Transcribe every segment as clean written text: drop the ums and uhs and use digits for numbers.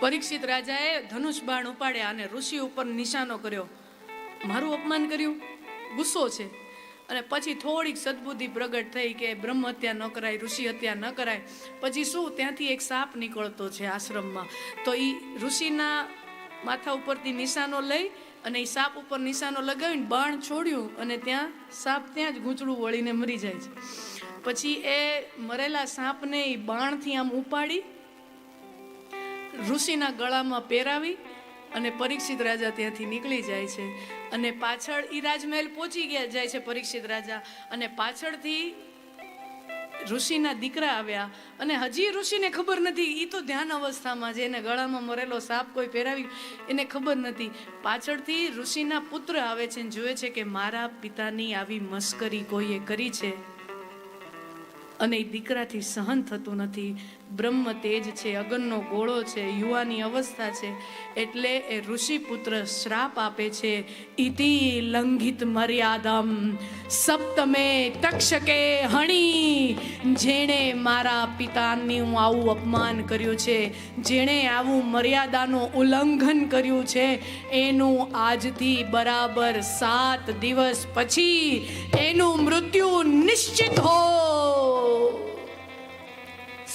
પરીક્ષિત રાજાએ ધનુષ બાણ ઉપાડ્યા અને ઋષિ ઉપર નિશાનો કર્યો. મારું અપમાન કર્યું, ગુસ્સો છે. અને પછી થોડીક સદબુદ્ધિ પ્રગટ થઈ કે બ્રહ્મ હત્યા ન કરાય, ઋષિ હત્યા ન કરાય. પછી શું, ત્યાંથી એક સાપ નીકળતો છે આશ્રમમાં. તો એ ઋષિના માથા ઉપરથી નિશાનો લઈ અને એ સાપ ઉપર નિશાનો લગાવીને બાણ છોડ્યું અને ત્યાં સાપ ત્યાં જ ગૂંચળું વળીને મરી જાય છે. પછી એ મરેલા સાપને એ બાણથી આમ ઉપાડી ઋષિના ગળામાં પહેરાવી અને પરીક્ષિત રાજા ત્યાંથી નીકળી જાય છે. અને પાછળ ઈ રાજમહેલ પહોંચી ગયા જાય છે પરીક્ષિત રાજા. અને પાછળથી ઋષિના દીકરા આવ્યા અને હજી ઋષિને ખબર નથી, ઈ તો ધ્યાન અવસ્થામાં છે, એને ગળામાં મરેલો સાપ કોઈ પહેરાવી એને ખબર નથી. પાછળથી ઋષિના પુત્ર આવે છે અને જોવે છે કે મારા પિતાની આવી મસ્કરી કોઈએ કરી છે અને એ દીકરાથી સહન થતું નથી. બ્રહ્મ તેજ છે, અગનનો ગોળો છે, યુવાની અવસ્થા છે, એટલે એ ઋષિ પુત્ર શ્રાપ આપે છે. ઇતિ લંઘિત મર્યાદમ સપ્તમે તક્ષકે હણી. જેણે મારા પિતાનું આવું અપમાન કર્યું છે, જેણે આવું મર્યાદાનું ઉલ્લંઘન કર્યું છે, એનું આજથી બરાબર 7 દિવસ પછી એનું મૃત્યુ નિશ્ચિત હો.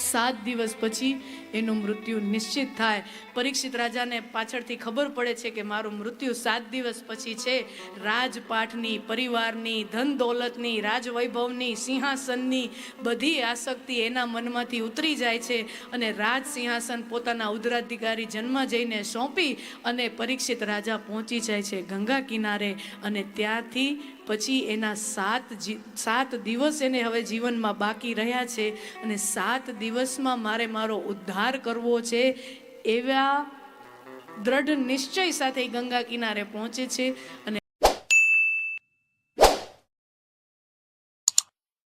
7 દિવસ પછી એનું મૃત્યુ નિશ્ચિત થાય. પરીક્ષિત રાજાને પાછળથી ખબર પડે છે કે મારું મૃત્યુ 7 દિવસ પછી છે. રાજપાઠની, પરિવારની, ધન દોલતની, રાજવૈભવની, સિંહાસનની બધી આસક્તિ એના મનમાંથી ઉતરી જાય છે અને રાજ સિંહાસન પોતાના ઉત્તરાધિકારી જન્મ જઈને સોંપી અને પરીક્ષિત રાજા પહોંચી જાય છે ગંગા કિનારે. અને ત્યાંથી પછી એના 7 દિવસ એને હવે જીવનમાં બાકી રહ્યા છે અને 7 દિવસમાં મારો ઉદ્ધાર કરવો છે એવા દ્રઢ નિશ્ચય સાથે ગંગા કિનારે પહોંચે છે. અને